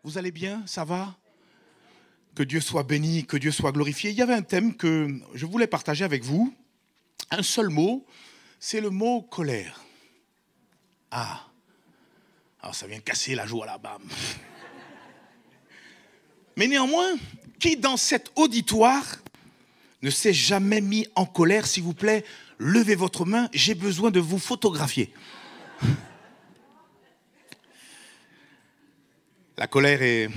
Vous allez bien? Ça va? Que Dieu soit béni, que Dieu soit glorifié. Il y avait un thème que je voulais partager avec vous. Un seul mot, c'est le mot colère. Ah, alors ça vient casser la joie là-bas. Mais néanmoins, qui dans cet auditoire ne s'est jamais mis en colère, s'il vous plaît, levez votre main, j'ai besoin de vous photographier. La colère est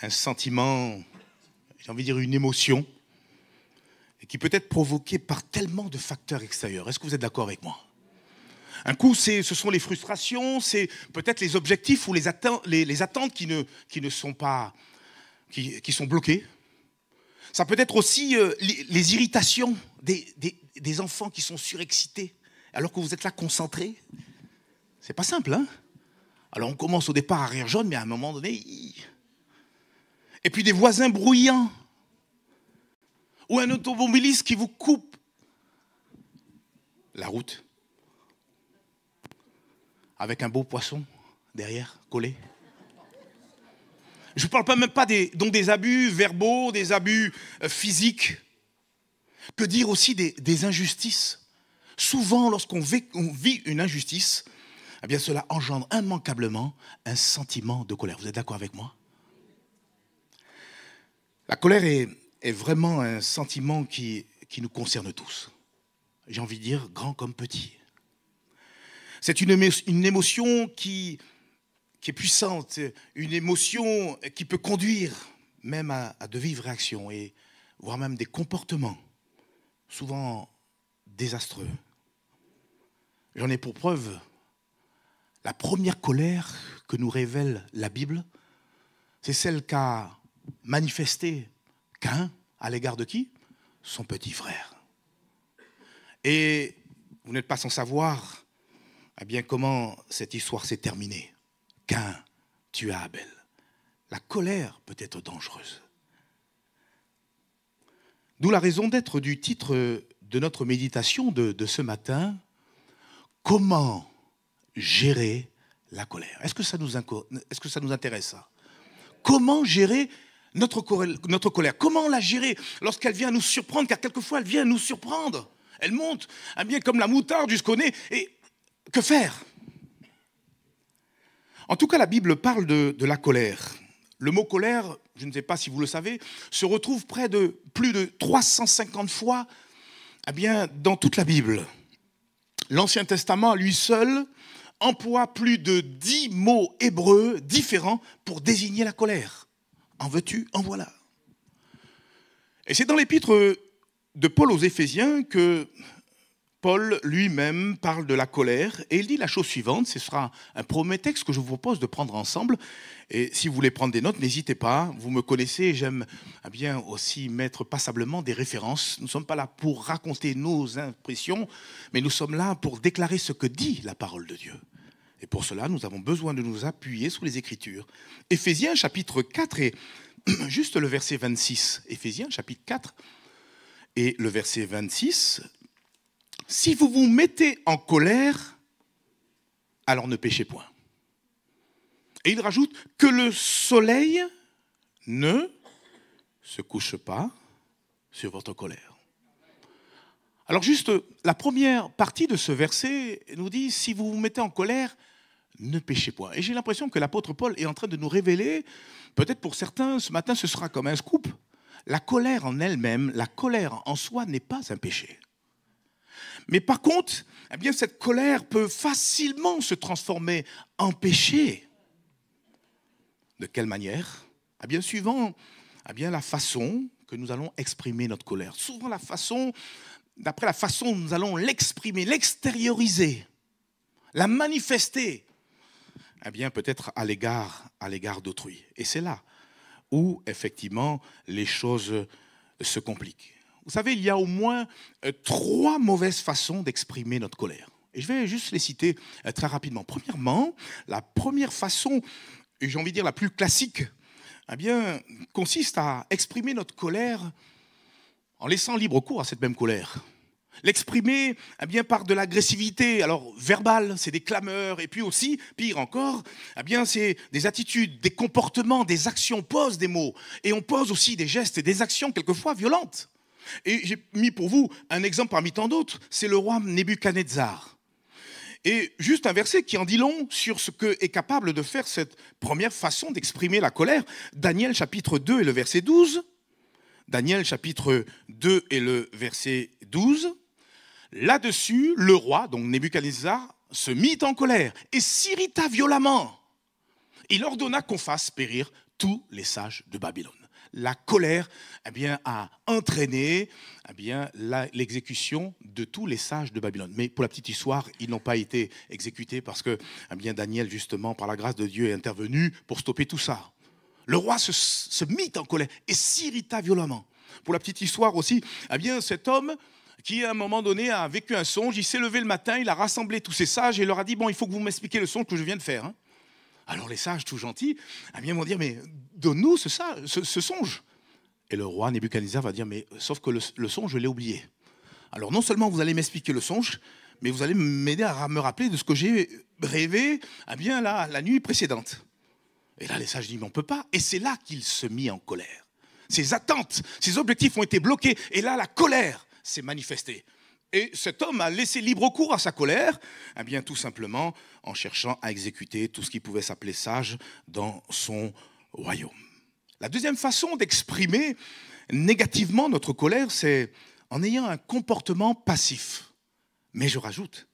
un sentiment, j'ai envie de dire une émotion, et qui peut être provoquée par tellement de facteurs extérieurs. Est-ce que vous êtes d'accord avec moi? Un coup, ce sont les frustrations, c'est peut-être les objectifs ou les attentes qui ne sont pas, qui sont bloquées. Ça peut être aussi les irritations des enfants qui sont surexcités, alors que vous êtes là concentrés. C'est pas simple, hein? Alors on commence au départ à rire jaune, mais à un moment donné... Et puis des voisins bruyants. Ou un automobiliste qui vous coupe la route. Avec un beau poisson derrière, collé. Je ne parle pas même pas des abus verbaux, des abus physiques. Que dire aussi des injustices? Souvent, lorsqu'on vit une injustice, eh bien, cela engendre immanquablement un sentiment de colère. Vous êtes d'accord avec moi? La colère est vraiment un sentiment qui nous concerne tous. J'ai envie de dire grand comme petit. C'est une émotion qui est puissante, une émotion qui peut conduire même à de vives réactions, et voire même des comportements souvent désastreux. J'en ai pour preuve la première colère que nous révèle la Bible, c'est celle qu'a manifestée Caïn à l'égard de qui? Son petit frère. Et vous n'êtes pas sans savoir eh bien, comment cette histoire s'est terminée. Caïn tua Abel. La colère peut être dangereuse. D'où la raison d'être du titre de notre méditation de ce matin. Comment gérer la colère? Est-ce que ça nous intéresse, ça? Comment gérer notre colère? Comment la gérer lorsqu'elle vient nous surprendre? Car quelquefois, elle vient nous surprendre. Elle monte, eh bien, comme la moutarde jusqu'au nez. Et que faire? En tout cas, la Bible parle de la colère. Le mot colère, je ne sais pas si vous le savez, se retrouve près de plus de 350 fois eh bien, dans toute la Bible. L'Ancien Testament, à lui seul, emploie plus de 10 mots hébreux différents pour désigner la colère. En veux-tu, en voilà. Et c'est dans l'épître de Paul aux Éphésiens que Paul lui-même parle de la colère, et il dit la chose suivante. Ce sera un premier texte que je vous propose de prendre ensemble. Et si vous voulez prendre des notes, n'hésitez pas. Vous me connaissez, j'aime bien aussi mettre passablement des références. Nous ne sommes pas là pour raconter nos impressions, mais nous sommes là pour déclarer ce que dit la parole de Dieu. Et pour cela, nous avons besoin de nous appuyer sur les Écritures. Éphésiens chapitre 4 et juste le verset 26. Éphésiens chapitre 4 et le verset 26. Si vous vous mettez en colère, alors ne péchez point. Et il rajoute que le soleil ne se couche pas sur votre colère. Alors juste la première partie de ce verset nous dit, si vous vous mettez en colère, ne péchez point. Et j'ai l'impression que l'apôtre Paul est en train de nous révéler, peut-être pour certains, ce matin ce sera comme un scoop, la colère en elle-même, la colère en soi n'est pas un péché. Mais par contre, eh bien, cette colère peut facilement se transformer en péché. De quelle manière? Eh bien, suivant la façon que nous allons exprimer notre colère. Souvent d'après la façon dont nous allons l'exprimer, l'extérioriser, la manifester, eh bien, peut-être à l'égard d'autrui. Et c'est là où, effectivement, les choses se compliquent. Vous savez, il y a au moins 3 mauvaises façons d'exprimer notre colère. Et je vais juste les citer très rapidement. Premièrement, la première façon, et j'ai envie de dire la plus classique, eh bien, consiste à exprimer notre colère en laissant libre cours à cette même colère. L'exprimer eh bien, par de l'agressivité, alors verbale, c'est des clameurs, et puis aussi, pire encore, eh bien, c'est des attitudes, des comportements, des actions, on pose des mots, et on pose aussi des gestes et des actions quelquefois violentes. Et j'ai mis pour vous un exemple parmi tant d'autres, c'est le roi Nebuchadnezzar. Et juste un verset qui en dit long sur ce que est capable de faire cette première façon d'exprimer la colère. Daniel chapitre 2 et le verset 12. Daniel chapitre 2 et le verset 12. Là-dessus, le roi, donc Nebuchadnezzar, se mit en colère et s'irrita violemment. Il ordonna qu'on fasse périr tous les sages de Babylone. La colère eh bien, a entraîné eh bien, l'exécution de tous les sages de Babylone. Mais pour la petite histoire, ils n'ont pas été exécutés parce que eh bien, Daniel, justement, par la grâce de Dieu, est intervenu pour stopper tout ça. Le roi se mit en colère et s'irrita violemment. Pour la petite histoire aussi, eh bien, cet homme qui, à un moment donné, a vécu un songe, il s'est levé le matin, il a rassemblé tous ces sages et leur a dit « Bon, il faut que vous m'expliquiez le songe que je viens de faire. » Alors les sages, tout gentils, eh bien, vont dire, mais donne-nous ce songe. Et le roi Nebuchadnezzar va dire, mais sauf que le songe, je l'ai oublié. Alors non seulement vous allez m'expliquer le songe, mais vous allez m'aider à me rappeler de ce que j'ai rêvé eh bien, la nuit précédente. Et là, les sages disent, mais on ne peut pas. Et c'est là qu'il se mit en colère. Ses attentes, ses objectifs ont été bloqués. Et là, la colère s'est manifestée. Et cet homme a laissé libre cours à sa colère, eh bien, tout simplement en cherchant à exécuter tout ce qui pouvait s'appeler sage dans son royaume. La deuxième façon d'exprimer négativement notre colère, c'est en ayant un comportement passif. Mais je rajoute,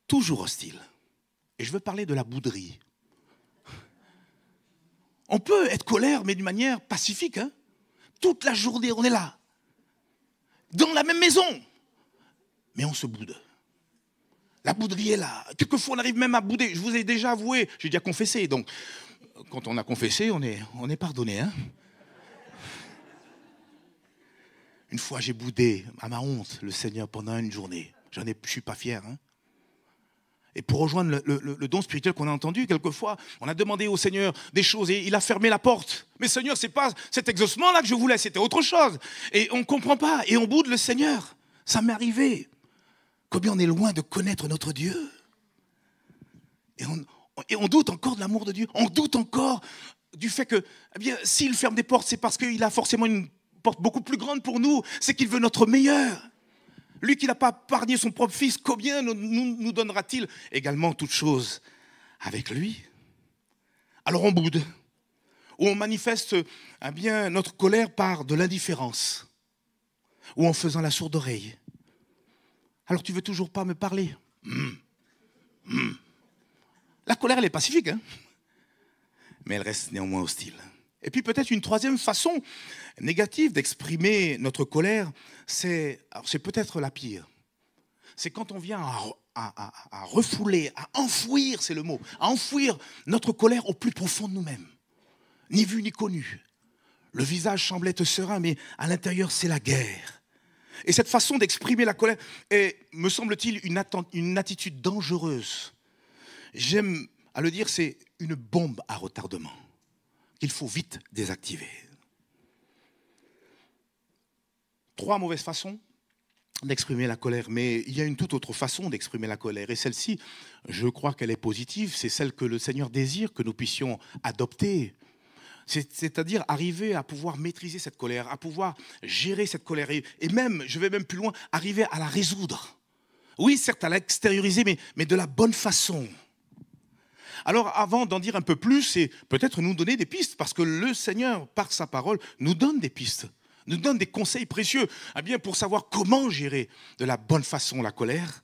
toujours hostile. Et je veux parler de la bouderie. On peut être colère, mais d'une manière pacifique. Hein. Toute la journée, on est là. Dans la même maison. Mais on se boude. La bouderie est là. Quelquefois, on arrive même à bouder. Je vous ai déjà avoué, j'ai déjà confessé. Donc, quand on a confessé, on est pardonné. Hein. Une fois, j'ai boudé, à ma honte, le Seigneur pendant une journée. Je ne suis pas fier. Hein. Et pour rejoindre le don spirituel qu'on a entendu, quelquefois, on a demandé au Seigneur des choses et il a fermé la porte. Mais Seigneur, ce n'est pas cet exaucement-là que je voulais, c'était autre chose. Et on ne comprend pas et on boude le Seigneur. Ça m'est arrivé. Combien on est loin de connaître notre Dieu. Et on doute encore de l'amour de Dieu. On doute encore du fait que, eh bien, s'il ferme des portes, c'est parce qu'il a forcément une porte beaucoup plus grande pour nous. C'est qu'il veut notre meilleur. Lui qui n'a pas épargné son propre fils, combien nous donnera-t-il également toutes choses avec lui? Alors on boude. Ou on manifeste eh bien, notre colère par de l'indifférence. Ou en faisant la sourde oreille. Alors tu veux toujours pas me parler? La colère, elle est pacifique, hein, mais elle reste néanmoins hostile. Et puis peut-être une troisième façon négative d'exprimer notre colère, c'est peut-être la pire. C'est quand on vient à refouler, à enfouir, c'est le mot, à enfouir notre colère au plus profond de nous-mêmes. Ni vu ni connu. Le visage semble être serein, mais à l'intérieur, c'est la guerre. Et cette façon d'exprimer la colère est, me semble-t-il, une attitude dangereuse. J'aime à le dire, c'est une bombe à retardement qu'il faut vite désactiver. 3 mauvaises façons d'exprimer la colère, mais il y a une toute autre façon d'exprimer la colère. Et celle-ci, je crois qu'elle est positive, c'est celle que le Seigneur désire que nous puissions adopter. C'est-à-dire arriver à pouvoir maîtriser cette colère, à pouvoir gérer cette colère et même, je vais même plus loin, arriver à la résoudre. Oui, certes, à l'extérioriser, mais de la bonne façon. Alors, avant d'en dire un peu plus, c'est peut-être nous donner des pistes, parce que le Seigneur, par sa parole, nous donne des pistes, nous donne des conseils précieux, eh bien, pour savoir comment gérer de la bonne façon la colère.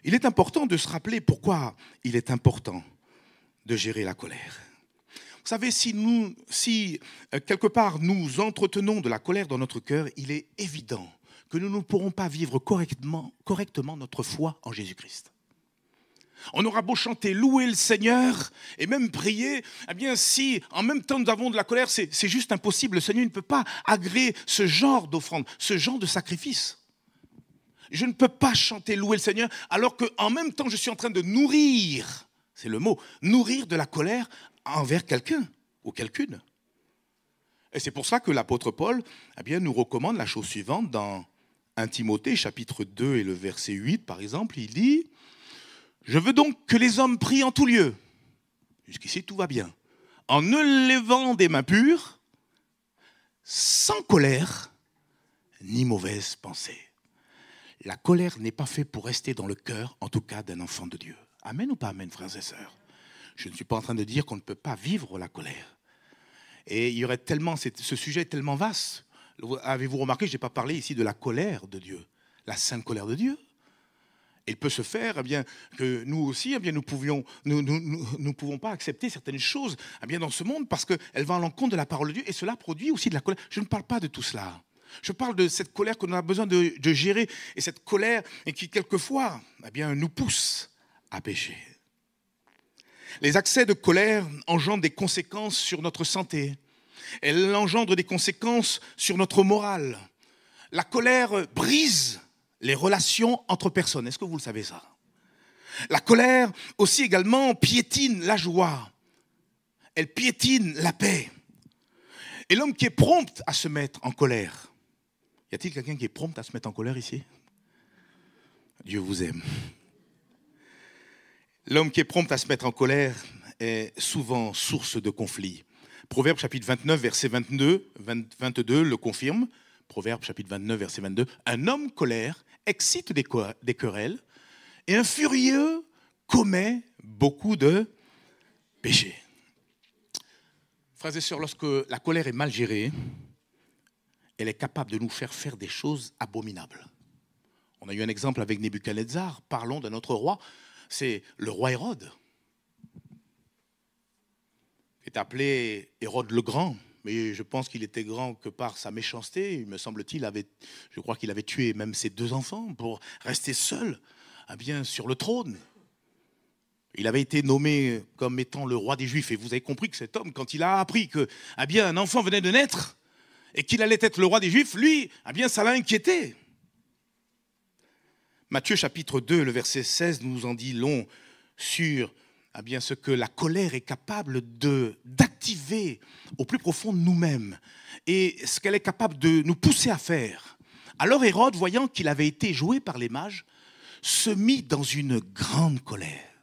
Il est important de se rappeler pourquoi il est important de gérer la colère. Vous savez, si quelque part nous entretenons de la colère dans notre cœur, il est évident que nous ne pourrons pas vivre correctement notre foi en Jésus-Christ. On aura beau chanter, louer le Seigneur et même prier, eh bien si en même temps nous avons de la colère, c'est juste impossible. Le Seigneur ne peut pas agréer ce genre d'offrande, ce genre de sacrifice. Je ne peux pas chanter, louer le Seigneur alors qu'en même temps je suis en train de nourrir, c'est le mot, nourrir de la colère envers quelqu'un ou quelqu'une. Et c'est pour ça que l'apôtre Paul eh bien, nous recommande la chose suivante dans 1 Timothée, chapitre 2 et le verset 8, par exemple, il dit « Je veux donc que les hommes prient en tout lieu. » Jusqu'ici, tout va bien. « En ne levant des mains pures, sans colère, ni mauvaise pensée. » La colère n'est pas faite pour rester dans le cœur, en tout cas d'un enfant de Dieu. Amen ou pas amen, frères et sœurs? Je ne suis pas en train de dire qu'on ne peut pas vivre la colère. Et il y aurait tellement, ce sujet est tellement vaste. Avez-vous remarqué, je n'ai pas parlé ici de la colère de Dieu, la sainte colère de Dieu. Il peut se faire que nous aussi, nous ne pouvons pas accepter certaines choses dans ce monde parce qu'elles vont à l'encontre de la parole de Dieu et cela produit aussi de la colère. Je ne parle pas de tout cela. Je parle de cette colère qu'on a besoin de gérer et cette colère qui quelquefois nous pousse à pécher. Les accès de colère engendrent des conséquences sur notre santé. Elles engendrent des conséquences sur notre morale. La colère brise les relations entre personnes. Est-ce que vous le savez ça? La colère aussi également piétine la joie. Elle piétine la paix. Et l'homme qui est prompt à se mettre en colère. Y a-t-il quelqu'un qui est prompt à se mettre en colère ici? Dieu vous aime. L'homme qui est prompt à se mettre en colère est souvent source de conflits. Proverbe chapitre 29, verset 22 le confirme. Proverbe chapitre 29, verset 22. Un homme colère excite des querelles et un furieux commet beaucoup de péchés. Frères et sœurs, lorsque la colère est mal gérée, elle est capable de nous faire des choses abominables. On a eu un exemple avec Nebuchadnezzar. Parlons d'un autre roi. C'est le roi Hérode, qui est appelé Hérode le Grand, mais je pense qu'il était grand que par sa méchanceté. Il me semble-t-il, je crois qu'il avait tué même ses 2 enfants pour rester seul sur le trône. Il avait été nommé comme étant le roi des Juifs. Et vous avez compris que cet homme, quand il a appris un enfant venait de naître et qu'il allait être le roi des Juifs, lui, ça l'a inquiété. Matthieu chapitre 2, le verset 16 nous en dit long sur ce que la colère est capable d'activer au plus profond de nous-mêmes et ce qu'elle est capable de nous pousser à faire. Alors Hérode, voyant qu'il avait été joué par les mages, se mit dans une grande colère.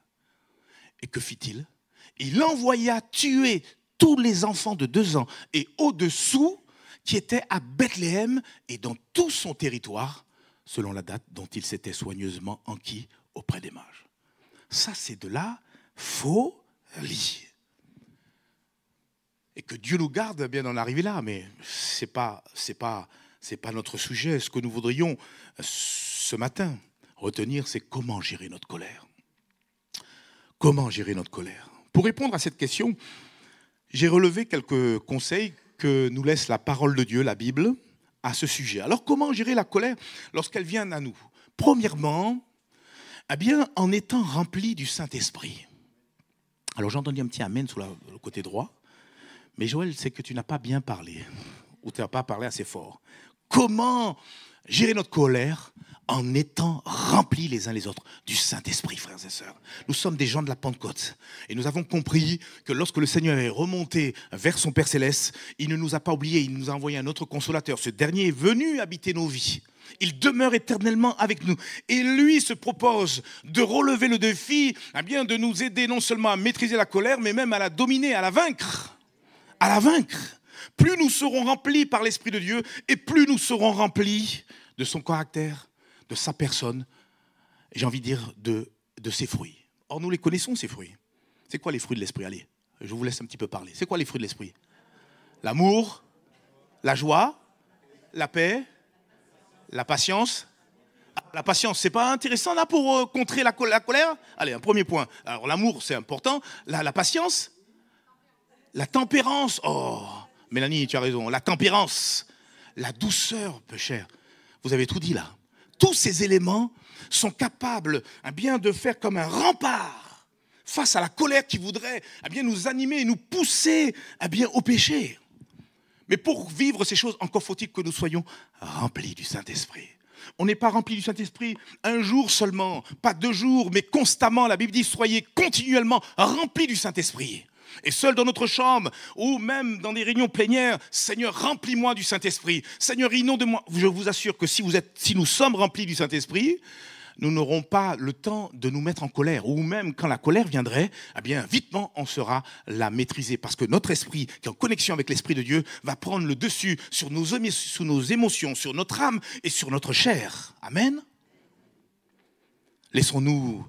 Et que fit-il? Il envoya tuer tous les enfants de 2 ans et au-dessous qui étaient à Bethléem et dans tout son territoire, selon la date dont il s'était soigneusement enquis auprès des mages. Ça, c'est de la folie. Et que Dieu nous garde bien d'en arriver là, mais c'est pas notre sujet. Ce que nous voudrions ce matin retenir, c'est comment gérer notre colère. Comment gérer notre colère? Pour répondre à cette question, j'ai relevé quelques conseils que nous laisse la parole de Dieu, la Bible, à ce sujet. Alors, comment gérer la colère lorsqu'elle vient à nous? Premièrement, en étant rempli du Saint-Esprit. Alors, j'ai entendu un petit amen sur le côté droit, mais Joël, c'est que tu n'as pas bien parlé, ou tu n'as pas parlé assez fort. Comment gérer notre colère? En étant remplis les uns les autres du Saint-Esprit, frères et sœurs. Nous sommes des gens de la Pentecôte. Et nous avons compris que lorsque le Seigneur est remonté vers son Père Céleste, il ne nous a pas oubliés, il nous a envoyé un autre consolateur. Ce dernier est venu habiter nos vies. Il demeure éternellement avec nous. Et lui se propose de relever le défi, de nous aider non seulement à maîtriser la colère, mais même à la dominer, à la vaincre. À la vaincre. Plus nous serons remplis par l'Esprit de Dieu, et plus nous serons remplis de son caractère, de sa personne, j'ai envie de dire de ses fruits. Or, nous les connaissons, ces fruits. C'est quoi les fruits de l'esprit? Allez, je vous laisse un petit peu parler. C'est quoi les fruits de l'esprit? L'amour, la joie, la paix, la patience. La patience, c'est pas intéressant là pour contrer la colère? Allez, un premier point. Alors, l'amour, c'est important. La patience, la tempérance. Oh, Mélanie, tu as raison. La tempérance, la douceur, peu cher. Vous avez tout dit là. Tous ces éléments sont capables de faire comme un rempart face à la colère qui voudrait nous animer et nous pousser au péché. Mais pour vivre ces choses, encore faut-il que nous soyons remplis du Saint-Esprit. On n'est pas rempli du Saint-Esprit un jour seulement, pas 2 jours, mais constamment. La Bible dit, soyez continuellement remplis du Saint-Esprit. Et seul dans notre chambre, ou même dans des réunions plénières, Seigneur, remplis-moi du Saint-Esprit. Seigneur, inonde-moi. Je vous assure que si nous sommes remplis du Saint-Esprit, nous n'aurons pas le temps de nous mettre en colère. Ou même quand la colère viendrait, eh bien, vitement, on saura la maîtriser. Parce que notre esprit, qui est en connexion avec l'Esprit de Dieu, va prendre le dessus sur nos émotions, sur notre âme et sur notre chair. Amen. Laissons-nous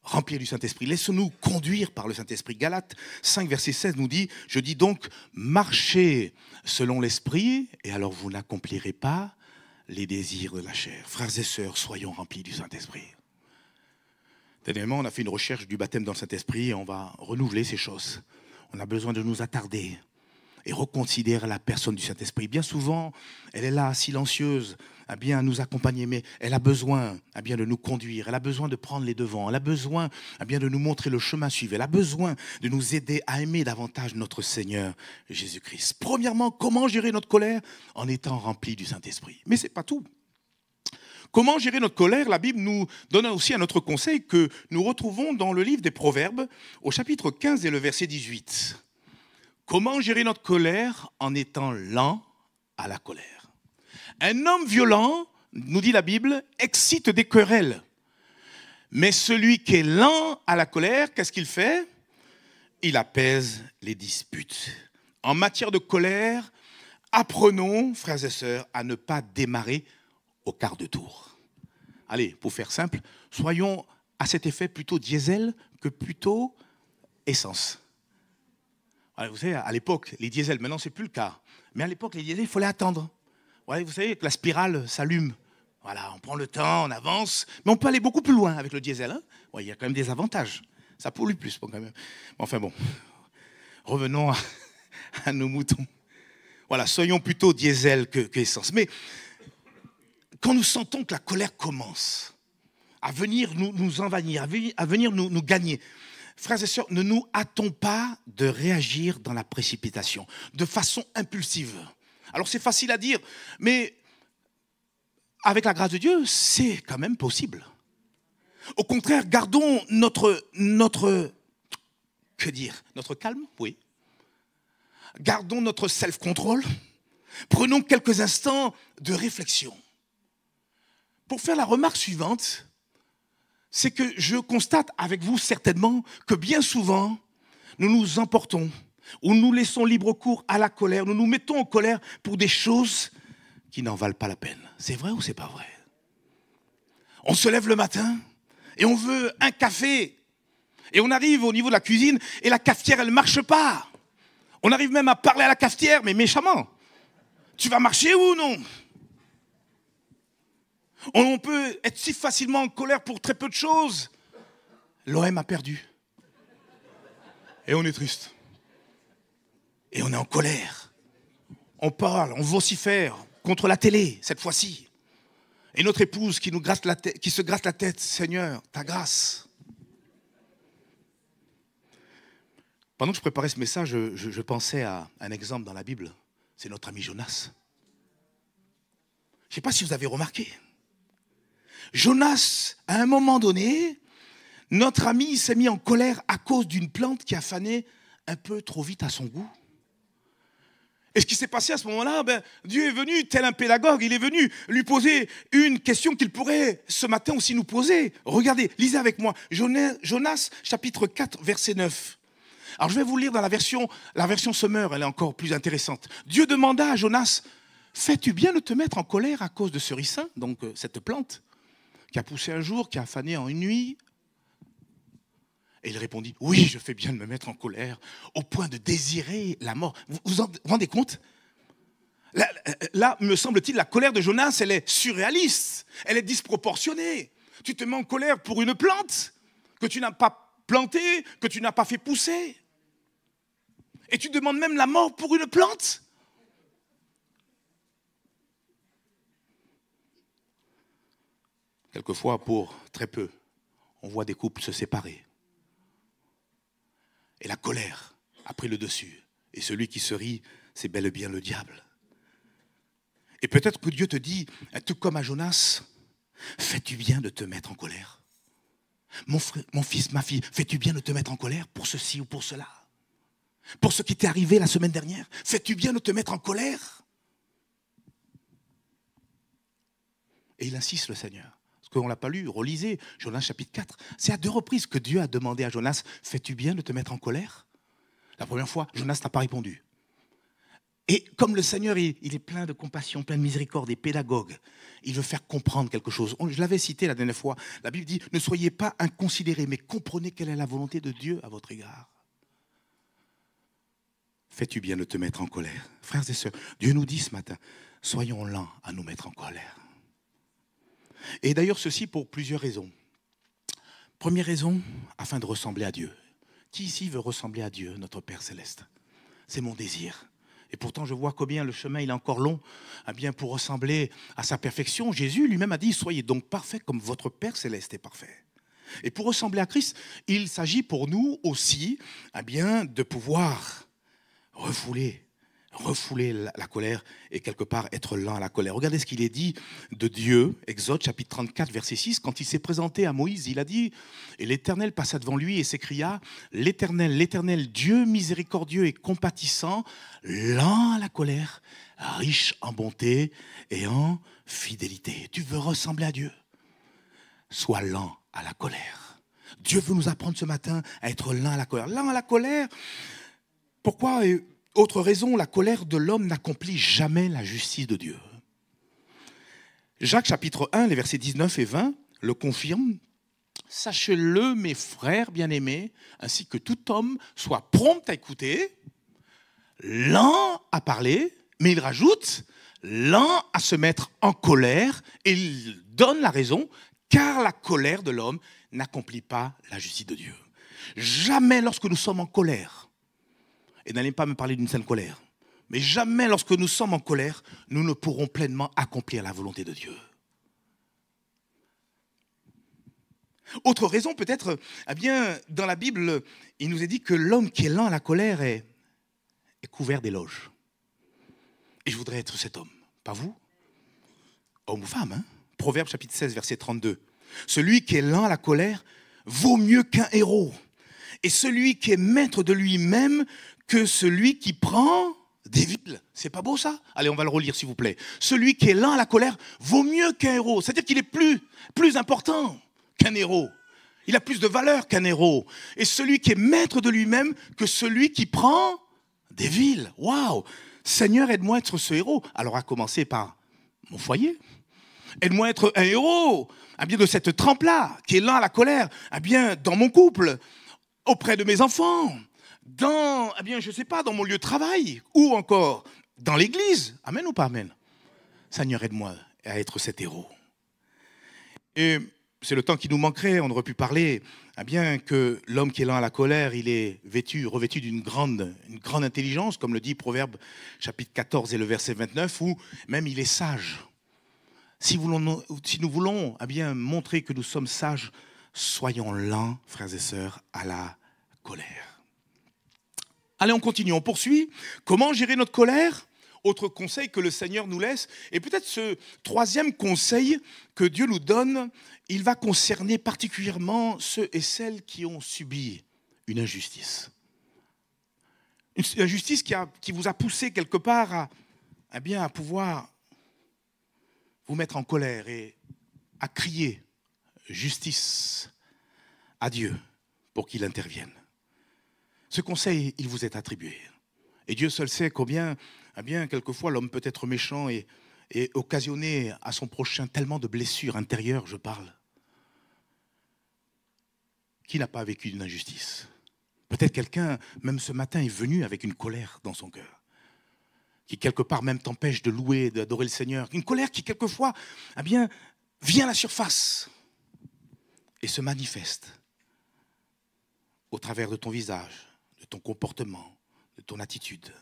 remplir du Saint-Esprit. Laissons-nous conduire par le Saint-Esprit. Galates 5, verset 16 nous dit, je dis donc, marchez selon l'Esprit, et alors vous n'accomplirez pas les désirs de la chair. Frères et sœurs, soyons remplis du Saint-Esprit. Dernièrement, on a fait une recherche du baptême dans le Saint-Esprit et on va renouveler ces choses. On a besoin de nous attarder et reconsidérer la personne du Saint-Esprit. Bien souvent, elle est là, silencieuse, à bien nous accompagner, mais elle a besoin à bien de nous conduire, elle a besoin de prendre les devants, elle a besoin à bien de nous montrer le chemin à suivre, elle a besoin de nous aider à aimer davantage notre Seigneur Jésus-Christ. Premièrement, comment gérer notre colère? En étant rempli du Saint-Esprit. Mais ce n'est pas tout. Comment gérer notre colère? La Bible nous donne aussi un autre conseil que nous retrouvons dans le livre des Proverbes, au chapitre 15 et le verset 18. Comment gérer notre colère en étant lent à la colère? Un homme violent, nous dit la Bible, excite des querelles. Mais celui qui est lent à la colère, qu'est-ce qu'il fait? Il apaise les disputes. En matière de colère, apprenons, frères et sœurs, à ne pas démarrer au quart de tour. Allez, pour faire simple, soyons à cet effet plutôt diesel que plutôt essence. Vous savez, à l'époque, les diesels, maintenant c'est plus le cas, mais à l'époque, les diesels, il fallait attendre. Vous savez que la spirale s'allume. Voilà, on prend le temps, on avance, mais on peut aller beaucoup plus loin avec le diesel. Hein, il y a quand même des avantages. Ça pollue plus, quand même. Enfin bon, revenons à nos moutons. Voilà, soyons plutôt diesel que essence. Mais quand nous sentons que la colère commence à venir nous envahir, à venir nous gagner, frères et sœurs, ne nous hâtons pas de réagir dans la précipitation, de façon impulsive. Alors c'est facile à dire, mais avec la grâce de Dieu, c'est quand même possible. Au contraire, gardons notre calme, oui. Gardons notre self-control. Prenons quelques instants de réflexion. Pour faire la remarque suivante, c'est que je constate avec vous certainement que bien souvent, nous nous emportons ou nous laissons libre cours à la colère, nous nous mettons en colère pour des choses qui n'en valent pas la peine. C'est vrai ou c'est pas vrai? On se lève le matin et on veut un café. Et on arrive au niveau de la cuisine et la cafetière, elle ne marche pas. On arrive même à parler à la cafetière, mais méchamment. Tu vas marcher ou non? On peut être si facilement en colère pour très peu de choses. L'OM a perdu. Et on est triste. Et on est en colère. On parle, on vocifère contre la télé, cette fois-ci. Et notre épouse qui se gratte la tête, Seigneur, ta grâce. Pendant que je préparais ce message, je pensais à un exemple dans la Bible. C'est notre ami Jonas. Je ne sais pas si vous avez remarqué. Jonas, à un moment donné, notre ami s'est mis en colère à cause d'une plante qui a fané un peu trop vite à son goût. Et ce qui s'est passé à ce moment-là, Dieu est venu, tel un pédagogue, il est venu lui poser une question qu'il pourrait ce matin aussi nous poser. Regardez, lisez avec moi, Jonas chapitre 4, verset 9. Alors je vais vous lire dans la version Semeur, elle est encore plus intéressante. Dieu demanda à Jonas, fais-tu bien de te mettre en colère à cause de ce ricin, donc cette plante, qui a poussé un jour, qui a fané en une nuit? Et il répondit, oui, je fais bien de me mettre en colère, au point de désirer la mort. Vous vous rendez compte? Là, me semble-t-il, la colère de Jonas, elle est surréaliste, elle est disproportionnée. Tu te mets en colère pour une plante que tu n'as pas plantée, que tu n'as pas fait pousser. Et tu demandes même la mort pour une plante? Quelquefois, pour très peu, on voit des couples se séparer. Et la colère a pris le dessus. Et celui qui se rit, c'est bel et bien le diable. Et peut-être que Dieu te dit, tout comme à Jonas, fais-tu bien de te mettre en colère? Mon fils, ma fille, fais-tu bien de te mettre en colère pour ceci ou pour cela? pour ce qui t'est arrivé la semaine dernière? Fais-tu bien de te mettre en colère? Et il insiste, le Seigneur. Parce qu'on ne l'a pas lu, relisez Jonas chapitre 4. C'est à 2 reprises que Dieu a demandé à Jonas, fais-tu bien de te mettre en colère? La première fois, Jonas n'a pas répondu. Et comme le Seigneur, il est plein de compassion, plein de miséricorde et pédagogue, il veut faire comprendre quelque chose. Je l'avais cité la dernière fois. La Bible dit, ne soyez pas inconsidérés, mais comprenez quelle est la volonté de Dieu à votre égard. Fais-tu bien de te mettre en colère? Frères et sœurs, Dieu nous dit ce matin, soyons lents à nous mettre en colère. Et d'ailleurs, ceci pour plusieurs raisons. Première raison, afin de ressembler à Dieu. Qui ici veut ressembler à Dieu, notre Père Céleste? C'est mon désir. Et pourtant, je vois combien le chemin il est encore long, bien pour ressembler à sa perfection. Jésus lui-même a dit, soyez donc parfaits comme votre Père Céleste est parfait. Et pour ressembler à Christ, il s'agit pour nous aussi bien, de pouvoir refouler la colère et quelque part être lent à la colère. Regardez ce qu'il est dit de Dieu, Exode chapitre 34, verset 6, quand il s'est présenté à Moïse, il a dit, et l'Éternel passa devant lui et s'écria, l'Éternel, Dieu miséricordieux et compatissant, lent à la colère, riche en bonté et en fidélité. Tu veux ressembler à Dieu? Sois lent à la colère. Dieu veut nous apprendre ce matin à être lent à la colère. Lent à la colère, pourquoi? Autre raison, la colère de l'homme n'accomplit jamais la justice de Dieu. Jacques chapitre 1, les versets 19 et 20 le confirment. Sachez-le, mes frères bien-aimés, ainsi que tout homme soit prompt à écouter, lent à parler, mais il rajoute, lent à se mettre en colère, et il donne la raison, car la colère de l'homme n'accomplit pas la justice de Dieu. Jamais lorsque nous sommes en colère, et n'allez pas me parler d'une sainte colère, mais jamais lorsque nous sommes en colère, nous ne pourrons pleinement accomplir la volonté de Dieu. Autre raison peut-être, dans la Bible, il nous est dit que l'homme qui est lent à la colère est couvert d'éloges. Et je voudrais être cet homme, pas vous? Homme ou femme, hein? Proverbe chapitre 16, verset 32. Celui qui est lent à la colère vaut mieux qu'un héros. Et celui qui est maître de lui-même que celui qui prend des villes. C'est pas beau ça? Allez, on va le relire s'il vous plaît. Celui qui est lent à la colère vaut mieux qu'un héros. C'est-à-dire qu'il est plus important qu'un héros. Il a plus de valeur qu'un héros. Et celui qui est maître de lui-même que celui qui prend des villes. Waouh! Seigneur, aide-moi à être ce héros. Alors à commencer par mon foyer. Aide-moi à être un héros de cette trempe-là, qui est lent à la colère, dans mon couple, auprès de mes enfants, dans, je ne sais pas, dans mon lieu de travail, ou encore dans l'église. Amen ou pas amen? Seigneur, aide-moi à être cet héros. Et c'est le temps qui nous manquerait, on aurait pu parler, que l'homme qui est lent à la colère, il est revêtu d'une grande intelligence, comme le dit Proverbe chapitre 14 et le verset 29, où même il est sage. Si nous voulons montrer que nous sommes sages, soyons lents, frères et sœurs, à la colère. Allez, on continue, on poursuit. Comment gérer notre colère? Autre conseil que le Seigneur nous laisse. Et peut-être ce troisième conseil que Dieu nous donne, il va concerner particulièrement ceux et celles qui ont subi une injustice. Une injustice qui vous a poussé quelque part à pouvoir vous mettre en colère et à crier justice à Dieu pour qu'il intervienne. Ce conseil, il vous est attribué. Et Dieu seul sait combien, quelquefois, l'homme peut être méchant et occasionner à son prochain tellement de blessures intérieures, je parle. Qui n'a pas vécu d'une injustice? Peut-être quelqu'un, même ce matin, est venu avec une colère dans son cœur, qui quelque part même t'empêche de louer, d'adorer le Seigneur. Une colère qui quelquefois, vient à la surface et se manifeste au travers de ton visage, de ton comportement, de ton attitude.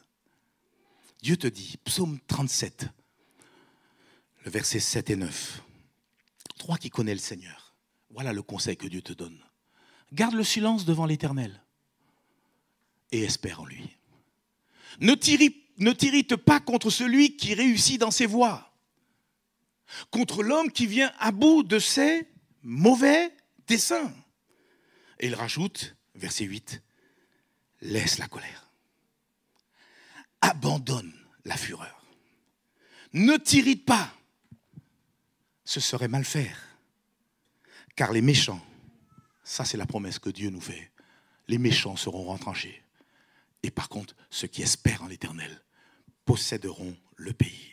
Dieu te dit, psaume 37, le verset 7 et 9. Toi qui connais le Seigneur, voilà le conseil que Dieu te donne. Garde le silence devant l'Éternel et espère en lui. Ne t'irrite pas contre celui qui réussit dans ses voies, contre l'homme qui vient à bout de ses mauvais desseins. Et il rajoute, verset 8, laisse la colère. abandonne la fureur. Ne t'irrite pas, ce serait mal faire. Car les méchants, ça c'est la promesse que Dieu nous fait, les méchants seront retranchés. Et par contre, ceux qui espèrent en l'Éternel posséderont le pays.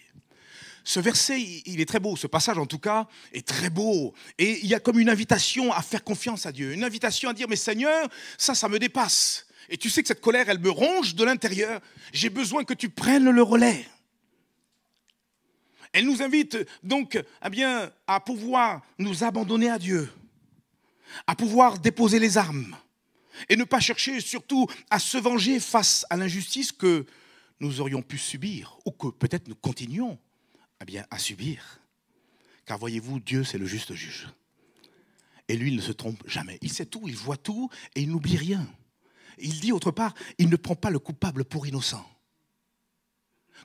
Ce verset, il est très beau, ce passage en tout cas est très beau. Et il y a comme une invitation à faire confiance à Dieu, une invitation à dire, mais Seigneur, ça me dépasse. Et tu sais que cette colère, elle me ronge de l'intérieur. J'ai besoin que tu prennes le relais. Elle nous invite donc à pouvoir nous abandonner à Dieu, à pouvoir déposer les armes et ne pas chercher surtout à se venger face à l'injustice que nous aurions pu subir ou que peut-être nous continuons à subir. Car voyez-vous, Dieu c'est le juste juge. Et lui il ne se trompe jamais. Il sait tout, il voit tout et il n'oublie rien. Il dit autre part, il ne prend pas le coupable pour innocent.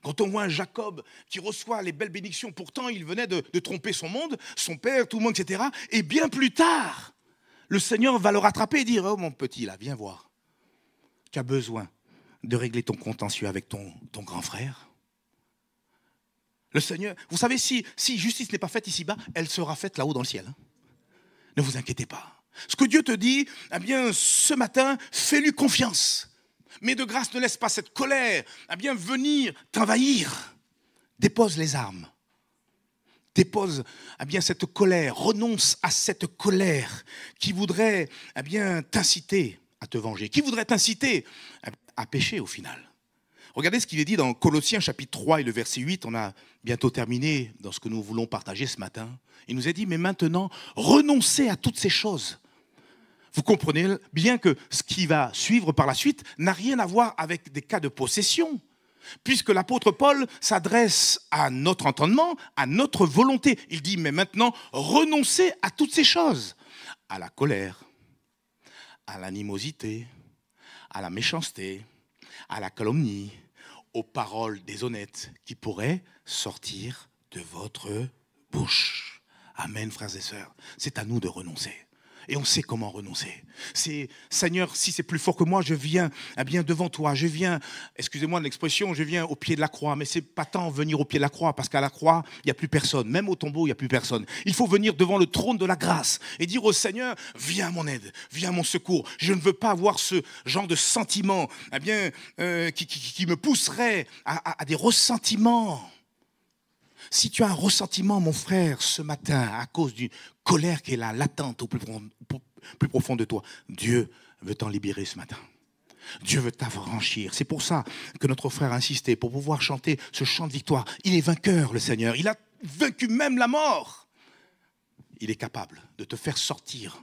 Quand on voit un Jacob qui reçoit les belles bénédictions, pourtant il venait de tromper son monde, son père, tout le monde, etc. Et bien plus tard, le Seigneur va le rattraper et dire, oh mon petit là, viens voir. Tu as besoin de régler ton contentieux avec ton grand frère. Le Seigneur, vous savez, si justice n'est pas faite ici-bas, elle sera faite là-haut dans le ciel. Ne vous inquiétez pas. Ce que Dieu te dit, ce matin, fais-lui confiance. Mais de grâce, ne laisse pas cette colère venir t'envahir. Dépose les armes. Dépose cette colère. Renonce à cette colère qui voudrait t'inciter à te venger, qui voudrait t'inciter à pécher au final. Regardez ce qu'il est dit dans Colossiens chapitre 3 et le verset 8. On a bientôt terminé dans ce que nous voulons partager ce matin. Il nous est dit, mais maintenant, renoncez à toutes ces choses. Vous comprenez bien que ce qui va suivre par la suite n'a rien à voir avec des cas de possession. Puisque l'apôtre Paul s'adresse à notre entendement, à notre volonté. Il dit, mais maintenant, renoncez à toutes ces choses. À la colère, à l'animosité, à la méchanceté, à la calomnie, aux paroles déshonnêtes qui pourraient sortir de votre bouche. Amen, frères et sœurs. C'est à nous de renoncer. Et on sait comment renoncer. C'est, Seigneur, si c'est plus fort que moi, je viens devant toi. Je viens, excusez-moi de l'expression, je viens au pied de la croix. Mais c'est pas tant venir au pied de la croix, parce qu'à la croix, il n'y a plus personne. Même au tombeau, il n'y a plus personne. Il faut venir devant le trône de la grâce et dire au Seigneur, viens à mon aide, viens à mon secours. Je ne veux pas avoir ce genre de sentiment qui me pousserait à des ressentiments. Si tu as un ressentiment, mon frère, ce matin, à cause d'une colère qui est là, latente au plus profond de toi, Dieu veut t'en libérer ce matin. Dieu veut t'affranchir. C'est pour ça que notre frère a insisté, pour pouvoir chanter ce chant de victoire. Il est vainqueur, le Seigneur. Il a vaincu même la mort. Il est capable de te faire sortir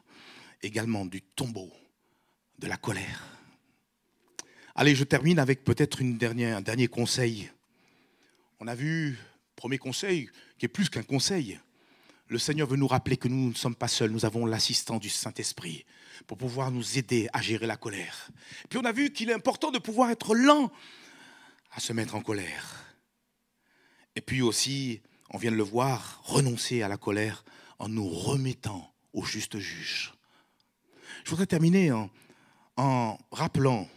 également du tombeau de la colère. Allez, je termine avec peut-être un dernier conseil. On a vu... Premier conseil, qui est plus qu'un conseil. Le Seigneur veut nous rappeler que nous ne sommes pas seuls. Nous avons l'assistant du Saint-Esprit pour pouvoir nous aider à gérer la colère. Puis on a vu qu'il est important de pouvoir être lent à se mettre en colère. Et puis aussi, on vient de le voir, renoncer à la colère en nous remettant au juste juge. Je voudrais terminer en rappelant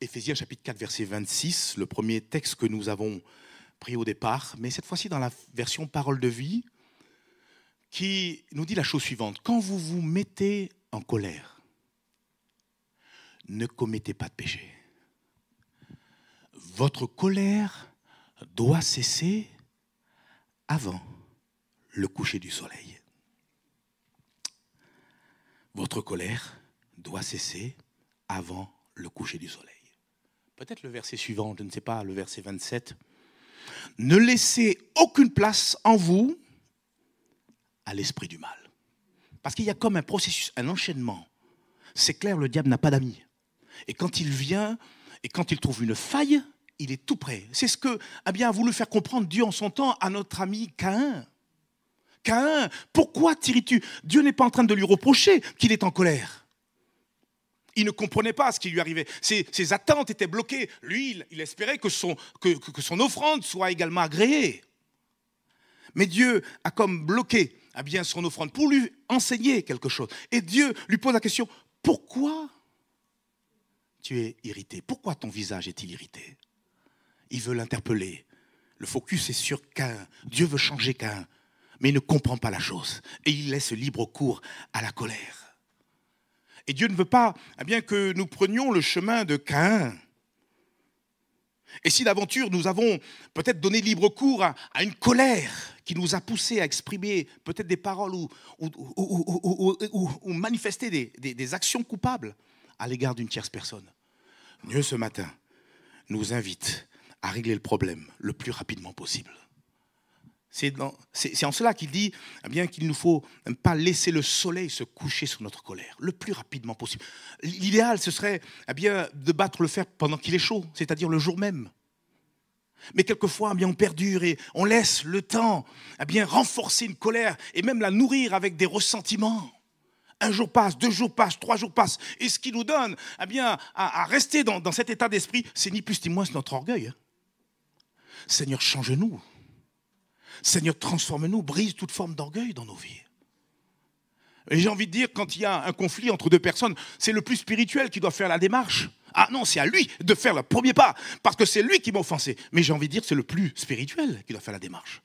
Éphésiens chapitre 4, verset 26, le premier texte que nous avons pris au départ, mais cette fois-ci dans la version Parole de vie, qui nous dit la chose suivante. Quand vous vous mettez en colère, ne commettez pas de péché. Votre colère doit cesser avant le coucher du soleil. Votre colère doit cesser avant le coucher du soleil. Peut-être le verset suivant, je ne sais pas, le verset 27. Ne laissez aucune place en vous à l'esprit du mal. Parce qu'il y a comme un processus, un enchaînement. C'est clair, le diable n'a pas d'amis. Et quand il vient, et quand il trouve une faille, il est tout prêt. C'est ce que a voulu faire comprendre Dieu en son temps à notre ami Caïn. Caïn, pourquoi t'irrites-tu ? Dieu n'est pas en train de lui reprocher qu'il est en colère. Il ne comprenait pas ce qui lui arrivait. Ses attentes étaient bloquées. Lui, il espérait que son offrande soit également agréée. Mais Dieu a comme bloqué son offrande pour lui enseigner quelque chose. Et Dieu lui pose la question, pourquoi tu es irrité ? Pourquoi ton visage est-il irrité ? il veut l'interpeller. Le focus est sur Caïn. Dieu veut changer Caïn, mais il ne comprend pas la chose. Et il laisse libre cours à la colère. Et Dieu ne veut pas que nous prenions le chemin de Caïn. Et si d'aventure nous avons peut-être donné libre cours à une colère qui nous a poussé à exprimer peut-être des paroles ou manifester des actions coupables à l'égard d'une tierce personne, Dieu ce matin nous invite à régler le problème le plus rapidement possible. C'est en cela qu'il dit qu'il ne faut pas laisser le soleil se coucher sur notre colère le plus rapidement possible. L'idéal, ce serait de battre le fer pendant qu'il est chaud, c'est-à-dire le jour même. Mais quelquefois, on perdure et on laisse le temps renforcer une colère et même la nourrir avec des ressentiments. Un jour passe, 2 jours passent, 3 jours passent. Et ce qui nous donne à rester dans cet état d'esprit, c'est ni plus ni moins notre orgueil. Seigneur, change-nous. Seigneur, transforme-nous, brise toute forme d'orgueil dans nos vies. Et j'ai envie de dire, quand il y a un conflit entre 2 personnes, c'est le plus spirituel qui doit faire la démarche. Ah non, c'est à lui de faire le premier pas, parce que c'est lui qui m'a offensé. Mais j'ai envie de dire, c'est le plus spirituel qui doit faire la démarche.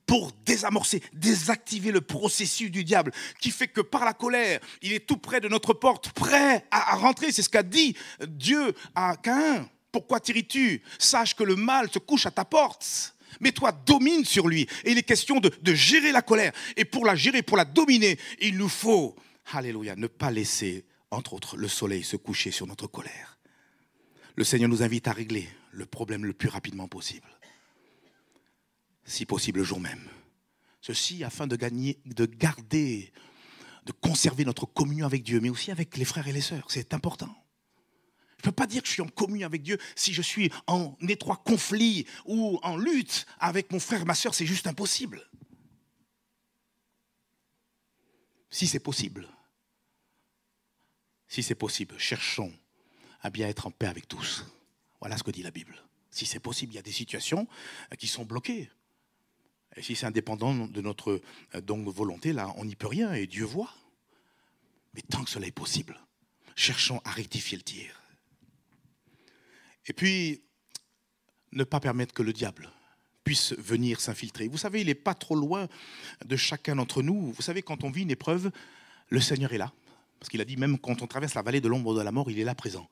Pour désamorcer, désactiver le processus du diable, qui fait que par la colère, il est tout près de notre porte, prêt à rentrer. C'est ce qu'a dit Dieu à Caïn. Pourquoi t'irrites-tu? Sache que le mal se couche à ta porte. Mais toi, domine sur lui. Et il est question de gérer la colère. Et pour la gérer, pour la dominer, il nous faut, alléluia, ne pas laisser, entre autres, le soleil se coucher sur notre colère. Le Seigneur nous invite à régler le problème le plus rapidement possible. Si possible, le jour même. Ceci afin de garder, de conserver notre communion avec Dieu, mais aussi avec les frères et les sœurs. C'est important. Je ne peux pas dire que je suis en communion avec Dieu si je suis en étroit conflit ou en lutte avec mon frère, ma sœur, c'est juste impossible. Si c'est possible, cherchons à bien être en paix avec tous. Voilà ce que dit la Bible. Si c'est possible, il y a des situations qui sont bloquées. Et si c'est indépendant de notre volonté, là, on n'y peut rien et Dieu voit. Mais tant que cela est possible, cherchons à rectifier le tir. Et puis, ne pas permettre que le diable puisse venir s'infiltrer. Vous savez, il n'est pas trop loin de chacun d'entre nous. Vous savez, quand on vit une épreuve, le Seigneur est là. Parce qu'il a dit, même quand on traverse la vallée de l'ombre de la mort, il est là présent.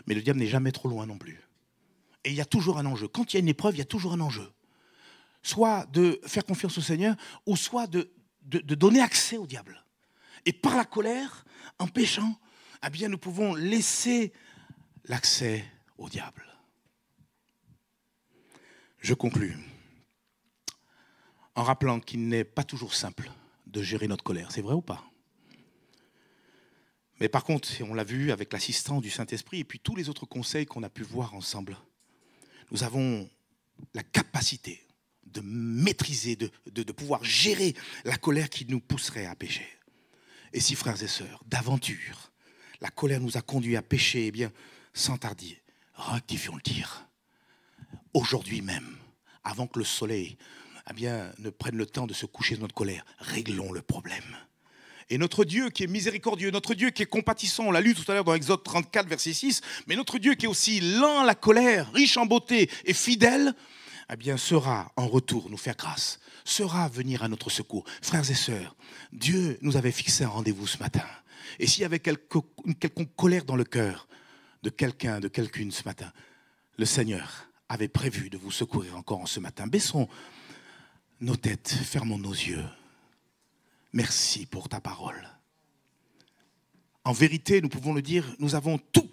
Mais le diable n'est jamais trop loin non plus. Et il y a toujours un enjeu. Quand il y a une épreuve, il y a toujours un enjeu. Soit de faire confiance au Seigneur, ou soit de donner accès au diable. Et par la colère, en péchant, nous pouvons laisser l'accès au diable. Je conclus en rappelant qu'il n'est pas toujours simple de gérer notre colère. C'est vrai ou pas? Mais par contre, on l'a vu avec l'assistance du Saint-Esprit et puis tous les autres conseils qu'on a pu voir ensemble, nous avons la capacité de maîtriser, de pouvoir gérer la colère qui nous pousserait à pécher. Et si, frères et sœurs, d'aventure, la colère nous a conduits à pécher, sans tarder, rectifions le tir. Aujourd'hui même, avant que le soleil ne prenne le temps de se coucher de notre colère, réglons le problème. Et notre Dieu qui est miséricordieux, notre Dieu qui est compatissant, on l'a lu tout à l'heure dans Exode 34, verset 6, mais notre Dieu qui est aussi lent à la colère, riche en beauté et fidèle, sera en retour nous faire grâce, sera venir à notre secours. Frères et sœurs, Dieu nous avait fixé un rendez-vous ce matin. Et s'il y avait une quelconque colère dans le cœur de quelqu'un, de quelqu'une ce matin, le Seigneur avait prévu de vous secourir encore en ce matin. Baissons nos têtes, fermons nos yeux. Merci pour ta parole. En vérité, nous pouvons le dire, nous avons tout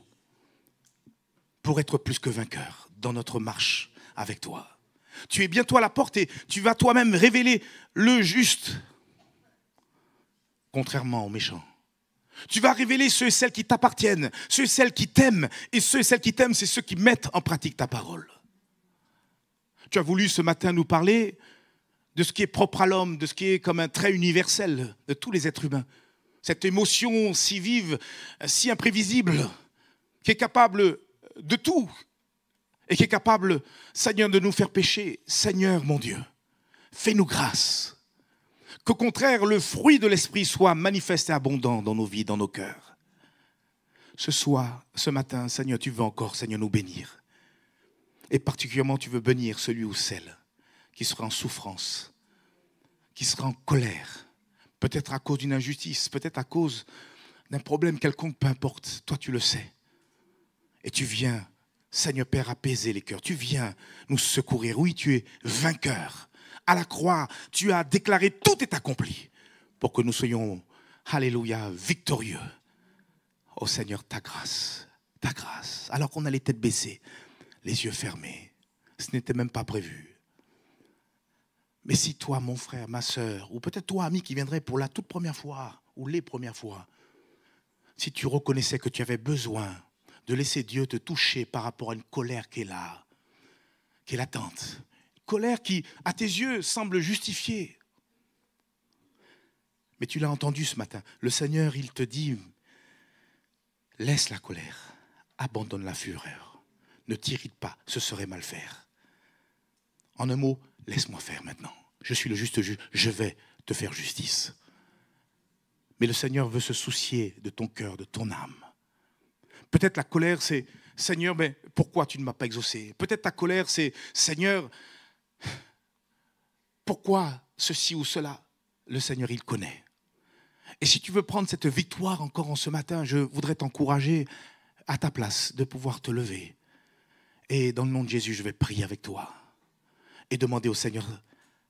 pour être plus que vainqueurs dans notre marche avec toi. Tu es bientôt à la porte et tu vas toi-même révéler le juste, contrairement aux méchants. Tu vas révéler ceux et celles qui t'appartiennent, ceux et celles qui t'aiment. Et ceux et celles qui t'aiment, c'est ceux qui mettent en pratique ta parole. Tu as voulu ce matin nous parler de ce qui est propre à l'homme, de ce qui est comme un trait universel de tous les êtres humains. Cette émotion si vive, si imprévisible, qui est capable de tout et qui est capable, Seigneur, de nous faire pécher. Seigneur, mon Dieu, fais-nous grâce. Qu'au contraire, le fruit de l'Esprit soit manifeste et abondant dans nos vies, dans nos cœurs. Ce matin, Seigneur, tu veux encore, Seigneur, nous bénir. Et particulièrement, tu veux bénir celui ou celle qui sera en souffrance, qui sera en colère, peut-être à cause d'une injustice, peut-être à cause d'un problème quelconque, peu importe. Toi, tu le sais. Et tu viens, Seigneur Père, apaiser les cœurs. Tu viens nous secourir. Oui, tu es vainqueur. À la croix, tu as déclaré tout est accompli pour que nous soyons, alléluia, victorieux. Oh Seigneur, ta grâce, alors qu'on a les têtes baissées, les yeux fermés. Ce n'était même pas prévu. Mais si toi, mon frère, ma sœur, ou peut-être toi, ami, qui viendrait pour la toute première fois, ou les premières fois, si tu reconnaissais que tu avais besoin de laisser Dieu te toucher par rapport à une colère qui est là, qui est latente, une colère qui, à tes yeux, semble justifiée. Mais tu l'as entendu ce matin, le Seigneur, il te dit, laisse la colère, abandonne la fureur, ne t'irrite pas, ce serait mal faire. En un mot, laisse-moi faire maintenant. Je suis le juste juge, je vais te faire justice. Mais le Seigneur veut se soucier de ton cœur, de ton âme. Peut-être la colère, c'est « Seigneur, mais pourquoi tu ne m'as pas exaucé ?» Peut-être ta colère, c'est « Seigneur, pourquoi ceci ou cela ?» Le Seigneur, il connaît. Et si tu veux prendre cette victoire encore en ce matin, je voudrais t'encourager à ta place de pouvoir te lever. Et dans le nom de Jésus, je vais prier avec toi et demander au Seigneur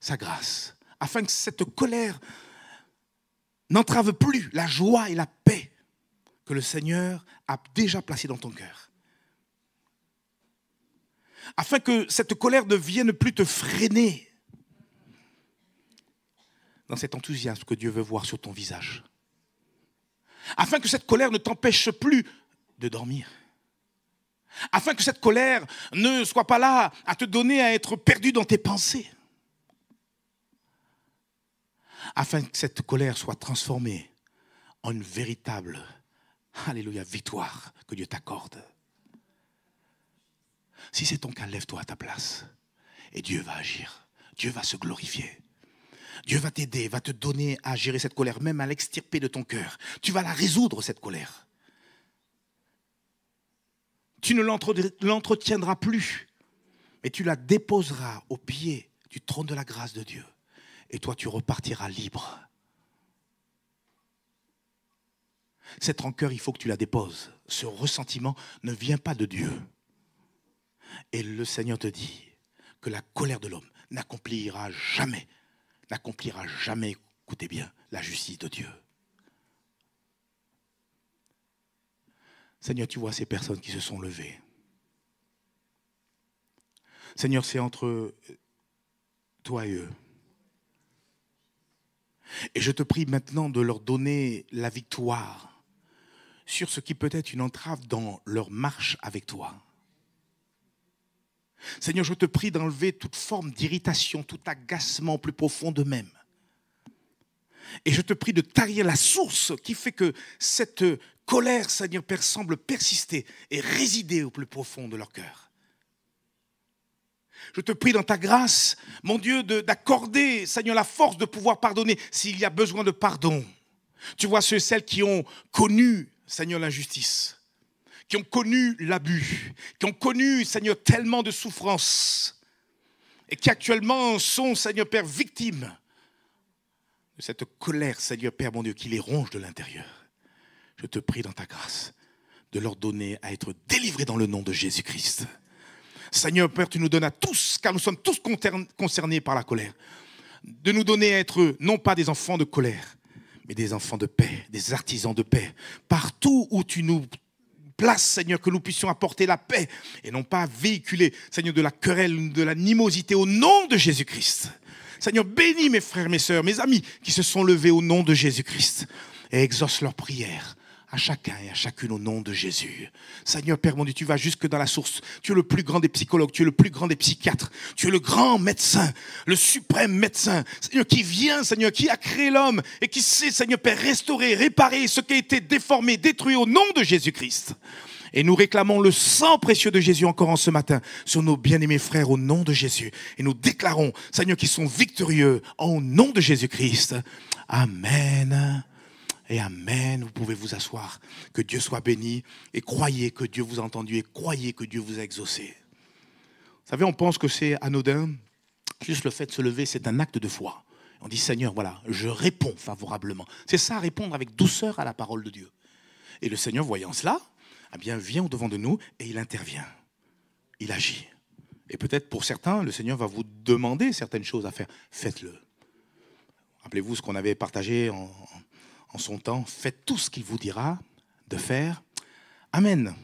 sa grâce, afin que cette colère n'entrave plus la joie et la paix que le Seigneur a déjà placée dans ton cœur. Afin que cette colère ne vienne plus te freiner dans cet enthousiasme que Dieu veut voir sur ton visage. Afin que cette colère ne t'empêche plus de dormir. Afin que cette colère ne soit pas là à te donner à être perdu dans tes pensées. Afin que cette colère soit transformée en une véritable, alléluia, victoire que Dieu t'accorde. Si c'est ton cas, lève-toi à ta place et Dieu va agir. Dieu va se glorifier. Dieu va t'aider, va te donner à gérer cette colère, même à l'extirper de ton cœur. Tu vas la résoudre, cette colère. Tu ne l'entretiendras plus, mais tu la déposeras au pied du trône de la grâce de Dieu. Et toi, tu repartiras libre. Cette rancœur, il faut que tu la déposes. Ce ressentiment ne vient pas de Dieu. Et le Seigneur te dit que la colère de l'homme n'accomplira jamais, écoutez bien, la justice de Dieu. Seigneur, tu vois ces personnes qui se sont levées. Seigneur, c'est entre toi et eux. Et je te prie maintenant de leur donner la victoire sur ce qui peut être une entrave dans leur marche avec toi. Seigneur, je te prie d'enlever toute forme d'irritation, tout agacement au plus profond d'eux-mêmes. Et je te prie de tarir la source qui fait que cette colère, Seigneur Père, semble persister et résider au plus profond de leur cœur. Je te prie dans ta grâce, mon Dieu, d'accorder, Seigneur, la force de pouvoir pardonner s'il y a besoin de pardon. Tu vois ceux et celles qui ont connu, Seigneur, l'injustice, qui ont connu l'abus, qui ont connu, Seigneur, tellement de souffrances et qui actuellement sont, Seigneur Père, victimes de cette colère, Seigneur Père, mon Dieu, qui les ronge de l'intérieur. Je te prie dans ta grâce de leur donner à être délivrés dans le nom de Jésus-Christ. Seigneur Père, tu nous donnes à tous, car nous sommes tous concernés par la colère, de nous donner à être non pas des enfants de colère, mais des enfants de paix, des artisans de paix. Partout où tu nous places, Seigneur, que nous puissions apporter la paix et non pas véhiculer, Seigneur, de la querelle, de l'animosité au nom de Jésus-Christ. Seigneur, bénis mes frères, mes sœurs, mes amis qui se sont levés au nom de Jésus-Christ et exauce leurs prières. À chacun et à chacune au nom de Jésus. Seigneur Père mon Dieu, tu vas jusque dans la source. Tu es le plus grand des psychologues, tu es le plus grand des psychiatres. Tu es le grand médecin, le suprême médecin. Seigneur, qui vient, Seigneur, qui a créé l'homme et qui sait, Seigneur Père, restaurer, réparer ce qui a été déformé, détruit au nom de Jésus-Christ. Et nous réclamons le sang précieux de Jésus encore en ce matin sur nos bien-aimés frères au nom de Jésus. Et nous déclarons, Seigneur, qu'ils sont victorieux au nom de Jésus-Christ. Amen. Et amen, vous pouvez vous asseoir. Que Dieu soit béni et croyez que Dieu vous a entendu et croyez que Dieu vous a exaucé. Vous savez, on pense que c'est anodin. Juste le fait de se lever, c'est un acte de foi. On dit, Seigneur, voilà, je réponds favorablement. C'est ça, répondre avec douceur à la parole de Dieu. Et le Seigneur, voyant cela, eh bien, vient au-devant de nous et il intervient. Il agit. Et peut-être pour certains, le Seigneur va vous demander certaines choses à faire. Faites-le. Rappelez-vous ce qu'on avait partagé en son temps. Faites tout ce qu'il vous dira de faire. Amen.